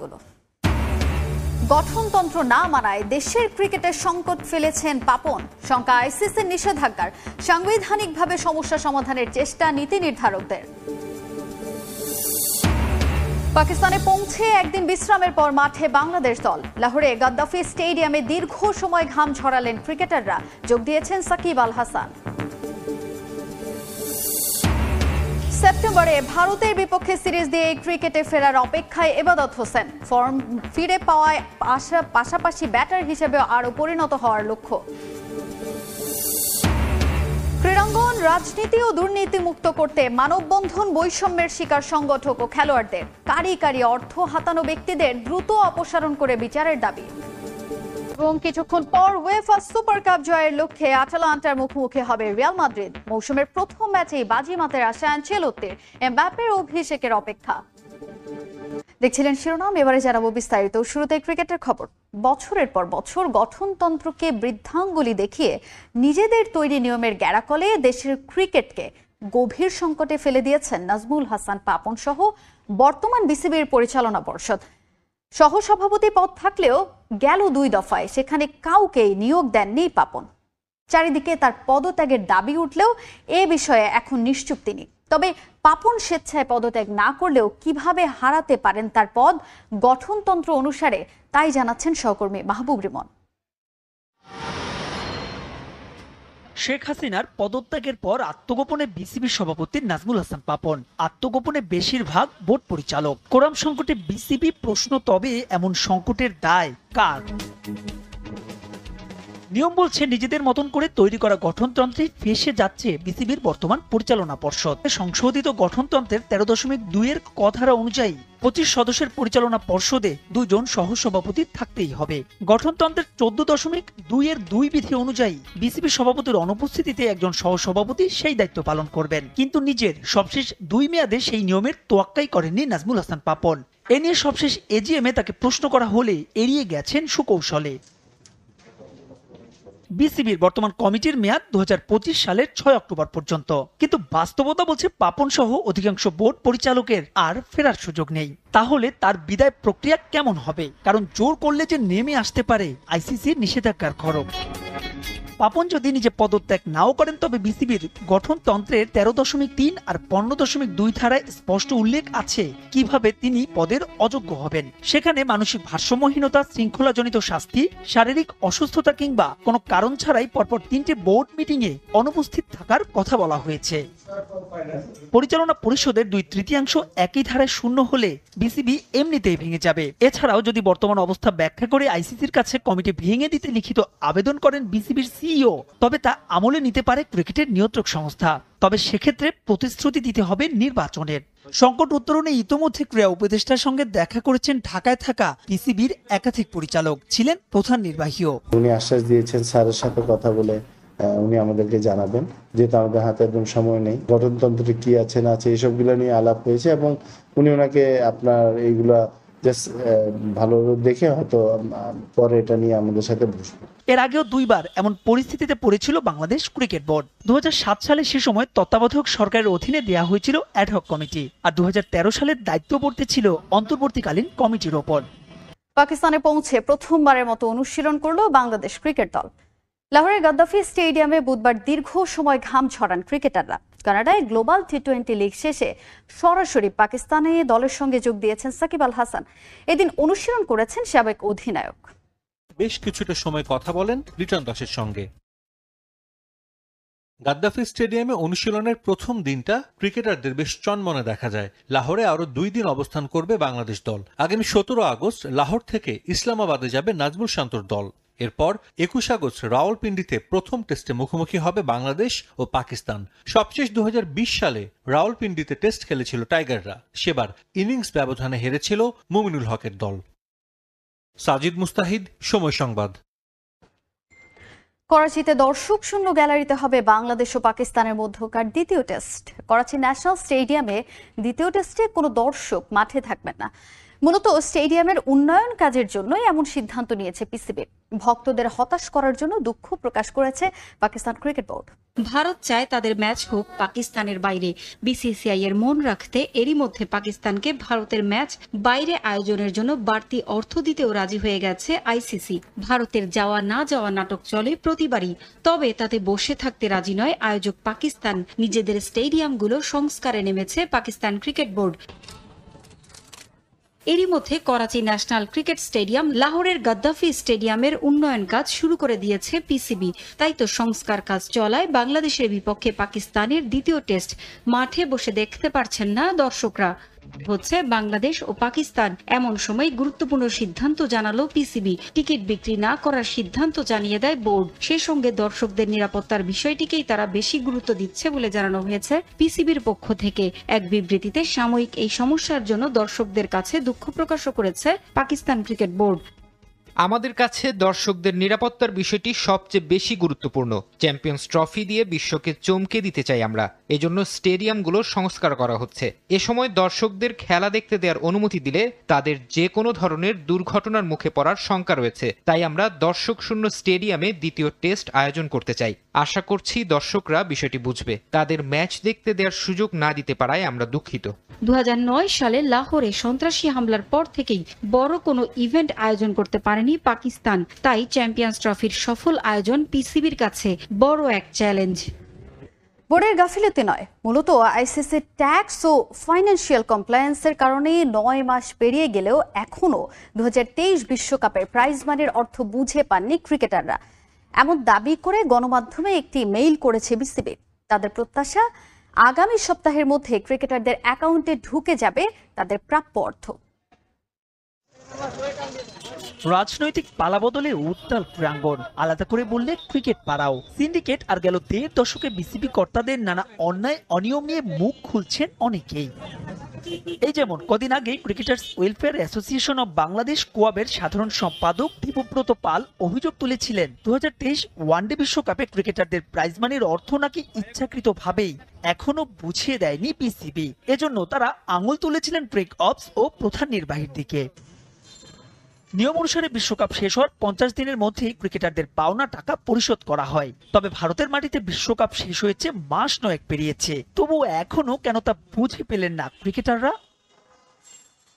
শিরোনামগুলো। গঠনতন্ত্র না মানায় দেশের ক্রিকেটের সংকট ফেলেছেন পাপন। শঙ্কা আইসিসির নিষেধাজ্ঞার, সাংবিধানিকভাবে সমস্যা সমাধানের চেষ্টা নীতি নির্ধারকদের। পাকিস্তানে পৌঁছে একদিন বিশ্রামের পর মাঠে বাংলাদেশ দল। লাহোরে গাদ্দাফি স্টেডিয়ামে দীর্ঘ সময় ঘাম ঝরালেন ক্রিকেটাররা। যোগ দিয়েছেন সাকিব আল হাসান। সেপ্টেম্বরে ভারতের বিপক্ষে সিরিজ দিয়ে ক্রিকেটে ফেরার অপেক্ষায় এবাদত হোসেন। ফর্ম ফিরে পাওয়ায় পাশাপাশি ব্যাটার হিসেবে আরও পরিণত হওয়ার লক্ষ্য। ক্রীড়াঙ্গন রাজনীতি ও দুর্নীতি মুক্ত করতে মানববন্ধন বৈষম্যের শিকার সংগঠক ও খেলোয়াড়দের। কারি কারি অর্থ হাতানো ব্যক্তিদের দ্রুত অপসারণ করে বিচারের দাবি। এবং কিছুক্ষণ পর উয়েফা সুপার কাপ জয়ের লক্ষ্যে আটালান্টার মুখোমুখি হবে রিয়াল মাদ্রিদ। মৌসুমের প্রথম ম্যাচেই বাজিমাতের আশায় আনচেলত্তির, এমবাপ্পের অভিষেকের অপেক্ষা। দেখছিলেন শিরোনাম, এবারে জানাবো বিস্তারিত। শুরুতে ক্রিকেটের খবর। বছরের পর বছর গঠনতন্ত্রকে বৃদ্ধাঙ্গুলি দেখিয়ে নিজেদের তৈরি নিয়মের গ্যারাকলে দেশের ক্রিকেটকে গভীর সংকটে ফেলে দিয়েছেন নাজমুল হাসান পাপন সহ বর্তমান বিসিবির পরিচালনা পর্ষদ। সহসভাপতি পদ থাকলেও গেল 2 দফায় সেখানে কাউকেই নিয়োগ দেননি পাপন। চারিদিকে তার পদত্যাগের দাবি উঠলেও এ বিষয়ে এখন নিশ্চুপ তিনি। তবে পাপন স্বেচ্ছায় পদত্যাগ না করলেও কিভাবে হারাতে পারেন তার পদ গঠনতন্ত্র অনুসারে, তাই জানাচ্ছেন সহকর্মী মাহবুব রিমন। শেখ হাসিনার পদত্যাগের পর আত্মগোপনে বিসিবি সভাপতি নাজমুল হাসান পাপন। আত্মগোপনে বেশিরভাগ বোর্ড পরিচালক। কোরাম সংকটে বিসিবি প্রশ্ন, তবে এমন সংকটের দায় কার? নিয়ম বলছে নিজেদের মতন করে তৈরি করা গঠনতন্ত্রে ফেসে যাচ্ছে বিসিবির বর্তমান পরিচালনা পর্ষদ। সংশোধিত গঠনতন্ত্রের 13.2 কথারা অনুযায়ী 25 সদস্যের পরিচালনা পর্ষদে 2 জন সহসভাপতি থাকতেই হবে। গঠনতন্ত্রের 14.2 বিধি অনুযায়ী বিসিবি সভাপতির অনুপস্থিতিতে একজন সহসভাপতি সেই দায়িত্ব পালন করবেন। কিন্তু নিজের সবশেষ 2 মেয়াদে সেই নিয়মের তোয়াক্কাই করেননি নাজমুল হাসান পাপন। এ নিয়ে সবশেষ এজিএমে তাকে প্রশ্ন করা হলে এড়িয়ে গেছেন সুকৌশলে। বিসিবির বর্তমান কমিটির মেয়াদ 2025 সালের 6 অক্টোবর পর্যন্ত। কিন্তু বাস্তবতা বলছে পাপন সহ অধিকাংশ বোর্ড পরিচালকের আর ফেরার সুযোগ নেই। তাহলে তার বিদায় প্রক্রিয়া কেমন হবে? কারণ জোর করলে যে নেমে আসতে পারে আইসিসির নিষেধাজ্ঞার খড়গ। পাপন যদি নিজে পদত্যাগ নাও করেন, তবে বিসিবির গঠনতন্ত্রের 13.3 আর 15.2 ধারায় স্পষ্ট উল্লেখ আছে কিভাবে তিনি পদের অযোগ্য হবেন। সেখানে মানসিক ভারসাম্যহীনতা, শৃঙ্খলাজনিত শাস্তি, শারীরিক অসুস্থতা কিংবা কোনো কারণ ছাড়াই পরপর 3টে বোর্ড মিটিংয়ে অনুপস্থিত থাকার কথা বলা হয়েছে। পরিচালনা পরিষদের 2/3 একই ধারায় শূন্য হলে বিসিবি এমনিতেই ভেঙে যাবে। এছাড়াও যদি বর্তমান অবস্থা ব্যাখ্যা করে আইসিসির কাছে কমিটি ভেঙে দিতে লিখিত আবেদন করেন বিসিবির সিইও, তবে তা আমলে নিতে পারে ক্রিকেটের নিয়ন্ত্রক সংস্থা। তবে সেক্ষেত্রে প্রতিশ্রুতি দিতে হবে নির্বাচনের। সংকট উত্তরণে ইতোমধ্যে ক্রীড়া উপদেষ্টার সঙ্গে দেখা করেছেন ঢাকায় থাকা বিসিবির একাধিক পরিচালক, ছিলেন প্রধান নির্বাহীও। উনি আশ্বাস দিয়েছেন স্যারের সাথে কথা বলে উনি আমাদেরকে জানাবেন, যেহেতু আমাদের হাতে একদম সময় নেই। গঠনতন্ত্রে কি আছে না আছে এসবগুলো নিয়ে আলাপ হয়েছে এবং উনি ওনাকে আপনার এইগুলা জাস্ট ভালো দেখে হয়তো পরে এটা নিয়ে আমাদের সাথে বসবেন। এর আগেও 2 বার এমন পরিস্থিতিতে পড়েছিল বাংলাদেশ ক্রিকেট বোর্ড। 2007 সালে সে সময় তত্ত্বাবধায়ক সরকারের অধীনে দেয়া হয়েছিল অ্যাডহক কমিটি, আর 2013 সালের দায়িত্ব পড়তেছিল অন্তর্বর্তীকালীন কমিটির ওপর। পাকিস্তানে পৌঁছে প্রথমবারের মতো অনুশীলন করলো বাংলাদেশ ক্রিকেট দল। লাহোরের গাদ্দাফি স্টেডিয়ামে বুধবার দীর্ঘ সময় ঘাম ছড়ান ক্রিকেটাররা। কানাডায় গ্লোবাল টি20 লিগ শেষে সরাসরি পাকিস্তানে দলের সঙ্গে যোগ দিয়েছেন সাকিব আল হাসান। এদিন অনুশীলন করেছেন সাবেক অধিনায়ক। বেশ কিছুটা সময় কথা বলেন লিটন দাসের সঙ্গে। গাদ্দাফি স্টেডিয়ামে অনুশীলনের প্রথম দিনটা ক্রিকেটারদের বেশ চনমনে দেখা যায়। লাহোরে আরো 2 দিন অবস্থান করবে বাংলাদেশ দল। আগামী 17 আগস্ট লাহোর থেকে ইসলামাবাদে যাবে নাজমুল শান্তর দল। এরপর 21 আগস্ট রাওয়ালপিন্ডিতে প্রথম টেস্টে মুখোমুখি হবে বাংলাদেশ ও পাকিস্তান। সবশেষ 2020 সালে রাওয়ালপিন্ডিতে টেস্ট খেলেছিল টাইগাররা। সেবার ইনিংস ব্যবধানে হেরেছিল মুমিনুল হকের দল। সাজিদ মুস্তাহিদ, সময় সংবাদ। করাচিতে দর্শক শূন্য গ্যালারিতে হবে বাংলাদেশ ও পাকিস্তানের মধ্যকার দ্বিতীয় টেস্ট। করাচি ন্যাশনাল স্টেডিয়ামে দ্বিতীয় টেস্টে কোনো দর্শক মাঠে থাকবেন না। মূলত স্টেডিয়ামের উন্নয়ন কাজের জন্যই এমন সিদ্ধান্ত নিয়েছে পিসিবি। ভক্তদের হতাশ করার জন্য দুঃখ প্রকাশ করেছে পাকিস্তান ক্রিকেট বোর্ড। ভারত চায় তাদের ম্যাচ হোক পাকিস্তানের বাইরে। বিসিসিআই এর মন রাখতে এরই মধ্যে পাকিস্তানকে ভারতের ম্যাচ বাইরে আয়োজনের জন্য বাড়তি অর্থ দিতেও রাজি হয়ে গেছে আইসিসি। ভারতের যাওয়া না যাওয়া নাটক চলে প্রতিবারই, তবে তাতে বসে থাকতে রাজি নয় আয়োজক পাকিস্তান। নিজেদের স্টেডিয়ামগুলো সংস্কারে নেমেছে পাকিস্তান ক্রিকেট বোর্ড। এরই মধ্যে করাচি ন্যাশনাল ক্রিকেট স্টেডিয়াম, লাহোরের গাদ্দাফি স্টেডিয়ামের উন্নয়ন কাজ শুরু করে দিয়েছে পিসিবি। তাই তো সংস্কার কাজ চলায় বাংলাদেশের বিপক্ষে পাকিস্তানের দ্বিতীয় টেস্ট মাঠে বসে দেখতে পারছেন না দর্শকরা। হচ্ছে বাংলাদেশ ও পাকিস্তান। এমন সময় গুরুত্বপূর্ণ সিদ্ধান্ত জানালো পিসিবি। টিকিট বিক্রি না করার সিদ্ধান্ত জানিয়ে দেয় বোর্ড। সেই সঙ্গে দর্শকদের নিরাপত্তার বিষয়টিকেই তারা বেশি গুরুত্ব দিচ্ছে বলে জানানো হয়েছে পিসিবির পক্ষ থেকে। এক বিবৃতিতে সাময়িক এই সমস্যার জন্য দর্শকদের কাছে দুঃখ প্রকাশও করেছে পাকিস্তান ক্রিকেট বোর্ড। আমাদের কাছে দর্শকদের নিরাপত্তার বিষয়টি সবচেয়ে বেশি গুরুত্বপূর্ণ। চ্যাম্পিয়ন্স ট্রফি দিয়ে বিশ্বকে চমকে দিতে চাই আমরা, এজন্য স্টেডিয়ামগুলো সংস্কার করা হচ্ছে। এ সময় দর্শকদের খেলা দেখতে দেওয়ার অনুমতি দিলে তাদের যে কোনো ধরনের দুর্ঘটনার মুখে পড়ার শঙ্কা রয়েছে। তাই আমরা দর্শক শূন্য স্টেডিয়ামে দ্বিতীয় টেস্ট আয়োজন করতে চাই। আশা করছি দর্শকরা বিষয়টি বুঝবে। তাদের ম্যাচ দেখতে দেওয়ার সুযোগ না দিতে পারায় আমরা দুঃখিত। 2009 সালে লাহোরে সন্ত্রাসী হামলার পর থেকেই বড় কোনো ইভেন্ট আয়োজন করতে পারেনি পাকিস্তান। তাই চ্যাম্পিয়ন্স ট্রফির সফল আয়োজন পিসিবির কাছে বড় এক চ্যালেঞ্জ। বোর্ডের গাফিলতি নয়, মূলত আইসিসি ট্যাক্স ও ফাইন্যান্সিয়াল কমপ্লায়েন্সের কারণে 9 মাস পেরিয়ে গেলেও এখনও 2023 বিশ্বকাপের প্রাইজ মানির অর্থ বুঝে পাননি ক্রিকেটাররা। এমন দাবি করে গণমাধ্যমে একটি মেইল করেছে বিসিবি। তাদের প্রত্যাশা, আগামী সপ্তাহের মধ্যে ক্রিকেটারদের অ্যাকাউন্টে ঢুকে যাবে তাদের প্রাপ্য অর্থ। রাজনৈতিক পালাবদলে উত্তাল প্রাঙ্গণ, আলাদা করে বললে ক্রিকেট পাড়াও। সিন্ডিকেট আর গেল 1.5 দশকে বিসিবি কর্তাদের নানা অন্যায় অনিয়ম নিয়ে মুখ খুলছেন অনেকেই। এই যেমন কদিন আগে cricketers welfare association of Bangladesh কোয়াবের সাধারণ সম্পাদক দীপব্রত পাল অভিযোগ তুলেছিলেন 2023 ওয়ানডে বিশ্বকাপে ক্রিকেটারদের প্রাইজ মানির অর্থ নাকি ইচ্ছাকৃতভাবেই এখনো বুঝিয়ে দেয়নি বিসিবি। এজন্য তারা আঙুল তুলেছিলেন ক্রিক অপস ও প্রধান নির্বাহীর দিকে। নিয়ম অনুসারে বিশ্বকাপ শেষ হওয়ার 50 দিনের মধ্যেই ক্রিকেটারদের পাওনা টাকা পরিশোধ করা হয়। তবে ভারতের মাটিতে বিশ্বকাপ শেষ হয়েছে মাস 9 পেরিয়েছে, তবুও এখনো কেন তা বুঝে পেলেন না ক্রিকেটাররা।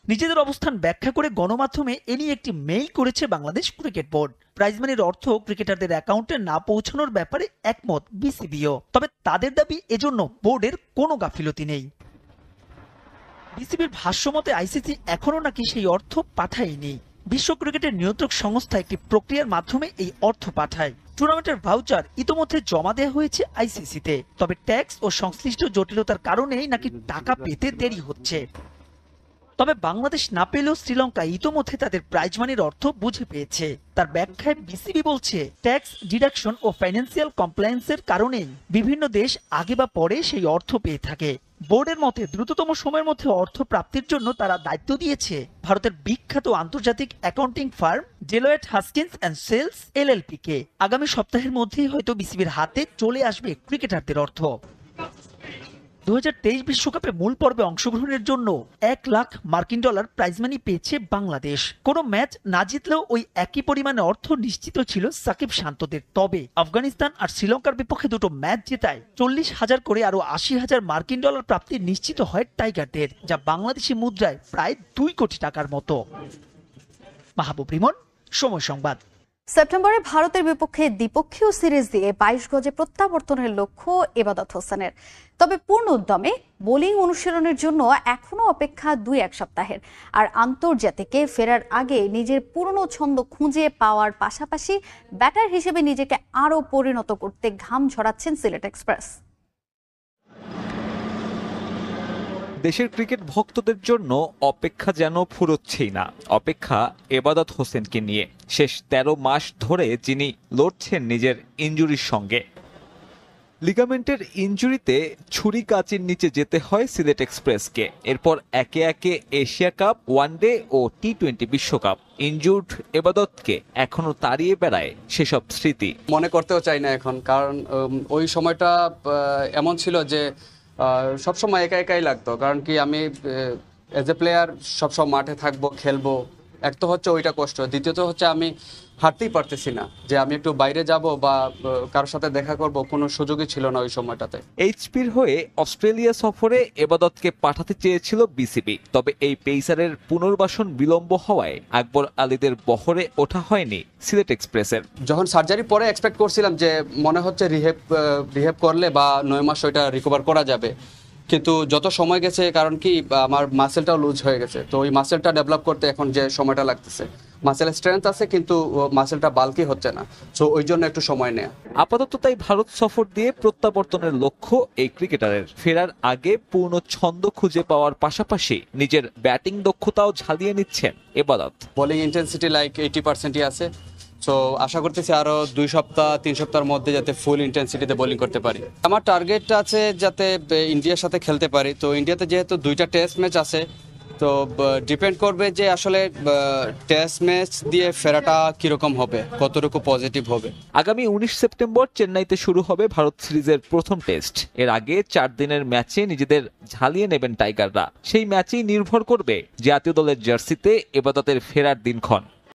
নিজেদের অবস্থান ব্যাখ্যা করে গণমাধ্যমে এ নিয়ে একটি মেইল করেছে বাংলাদেশ ক্রিকেট বোর্ড। প্রাইজ মানির অর্থ ক্রিকেটারদের অ্যাকাউন্টে না পৌঁছানোর ব্যাপারে একমত বিসিবিও। তবে তাদের দাবি এজন্য বোর্ডের কোনো গাফিলতি নেই। বিসিবির ভাষ্যমতে আইসিসি এখনো নাকি সেই অর্থ পাঠায়নি। বিশ্ব ক্রিকেটের নিয়ন্ত্রক সংস্থা একটি প্রক্রিয়ার মাধ্যমে এই অর্থ পাঠায়। টুর্নামেন্টের ভাউচার ইতোমধ্যে জমা দেওয়া হয়েছে আইসিসিতে। তবে ট্যাক্স ও সংশ্লিষ্ট জটিলতার কারণেই নাকি টাকা পেতে দেরি হচ্ছে। তবে বাংলাদেশ না পেলেও শ্রীলঙ্কা ইতোমধ্যে তাদের প্রাইজ মানির অর্থ বুঝে পেয়েছে। তার ব্যাখ্যায় বিসিবি বলছে, ট্যাক্স ডিডাকশন ও ফাইন্যান্সিয়াল কমপ্লায়েন্সের কারণেই বিভিন্ন দেশ আগে বা পরে সেই অর্থ পেয়ে থাকে। বোর্ডের মতে দ্রুততম সময়ের মধ্যে অর্থ প্রাপ্তির জন্য তারা দায়িত্ব দিয়েছে ভারতের বিখ্যাত আন্তর্জাতিক accounting firm Deloitte Haskins and Sells LLP কে। আগামী সপ্তাহের মধ্যেই হয়তো বিসিবির হাতে চলে আসবে ক্রিকেটারদের অর্থ। 2023 বিশ্বকাপে মূল পর্বে অংশগ্রহণের জন্য $1,00,000 প্রাইজ মানি পেয়েছে বাংলাদেশ। কোনো ম্যাচ না জিতলেও ওই একই পরিমাণে অর্থ নিশ্চিত ছিল সাকিব শান্তদের। তবে আফগানিস্তান আর শ্রীলঙ্কার বিপক্ষে দুটো ম্যাচ জেতায় $40,000 করে আরো $80,000 প্রাপ্তি নিশ্চিত হয় টাইগারদের, যা বাংলাদেশি মুদ্রায় প্রায় 2 কোটি টাকার মতো। মাহবুব রিমন, সময় সংবাদ। সেপ্টেম্বরে ভারতের বিপক্ষে দ্বিপক্ষীয় সিরিজ দিয়ে 22 গজে প্রত্যাবর্তনের লক্ষ্য এবাদত হোসেনের। তবে পূর্ণ উদ্যমে বোলিং অনুশীলনের জন্য এখনো অপেক্ষা 2-1 সপ্তাহের। আর আন্তর্জাতিকে ফেরার আগে নিজের পুরনো ছন্দ খুঁজে পাওয়ার পাশাপাশি ব্যাটার হিসেবে নিজেকে আরও পরিণত করতে ঘাম ঝরাচ্ছেন সিলেট এক্সপ্রেস। দেশের ক্রিকেট ভক্তদের জন্য অপেক্ষা যেন ফুরোচ্ছেই না। অপেক্ষা এবাদত হোসেনকে নিয়ে। শেষ 13 মাস ধরে যিনি লড়ছেন নিজের ইনজুরির সঙ্গে। লিগামেন্টের ইনজুরিতে ছুরি কাঁচির নিচে যেতে হয় সিলেট এক্সপ্রেসকে। এরপর একে একে এশিয়া কাপ, ওয়ানডে ও টি20 বিশ্বকাপ। ইনজুর্ড এবাদতকে এখনো তাড়িয়ে বেড়ায় সেসব স্মৃতি। মনে করতেও চাই না এখন, কারণ ওই সময়টা এমন ছিল যে সবসময় একা একাই লাগতো। কারণ কি, আমি এজ এ প্লেয়ার সবসময় মাঠে থাকবো, খেলবো, এক তো হচ্ছে ওইটা কষ্ট, দ্বিতীয়ত হচ্ছে আমি হাঁটতেই পারতেছি না, যে আমি একটু বাইরে যাব বা কারোর সাথে দেখা করব, কোনো সুযোগই ছিল না ওই সময়টাতে। এইচপির হয়ে অস্ট্রেলিয়া সফরে এবাদতকে পাঠাতে চেয়েছিল বিসিবি, তবে এই পেসারের পুনর্বাসন বিলম্ব হওয়ায় আকবর আলীদের বহরে ওঠা হয়নি সিলেট এক্সপ্রেসের। যখন সার্জারি পরে এক্সপেক্ট করছিলাম যে মনে হচ্ছে রিহেব করলে বা 9 মাস ওইটা রিকভার করা যাবে, কিন্তু যত সময় গেছে, কারণ কি আমার মাসেলটাও লুজ হয়ে গেছে, তো ওই মাসেলটা ডেভেলপ করতে এখন যে সময়টা লাগতেছে, মাসেলের স্ট্রেংথ আছে কিন্তু মাসেলটা বাল্কি হচ্ছে না, সো ওই জন্য একটু সময় নেয়া। আপাতত তাই ভারত সফর দিয়ে প্রত্যাবর্তনের লক্ষ্য এই ক্রিকেটারের। ফেরার আগে পূর্ণ ছন্দ খুঁজে পাওয়ার পাশাপাশি নিজের ব্যাটিং দক্ষতাও ঝালিয়ে নিচ্ছেন এবাদত। বোলিং ইন্টেন্সিটি লাইক 80%ই আছে, সো আশা করতেছি আরো 2 সপ্তাহ 3 সপ্তাহের মধ্যে যাতে ফুল ইন্টেন্সিটিতে বোলিং করতে পারি। আমার টার্গেট আছে যাতে ইন্ডিয়ার সাথে খেলতে পারি, তো ইন্ডিয়াতে যেহেতু 2টা টেস্ট ম্যাচ আছে, তো ডিপেন্ড করবে যে আসলে টেস্ট ম্যাচ দিয়ে ফেরাটা কিরকম হবে, কতটুকু পজিটিভ হবে। আগামী 19 সেপ্টেম্বর চেন্নাইতে শুরু হবে ভারত সিরিজের প্রথম টেস্ট। এর আগে 4 দিনের ম্যাচে নিজেদের ঝালিয়ে নেবেন টাইগাররা। সেই ম্যাচেই নির্ভর করবে জাতীয় দলের জার্সিতে এবাদতের ফেরার দিনক্ষণ।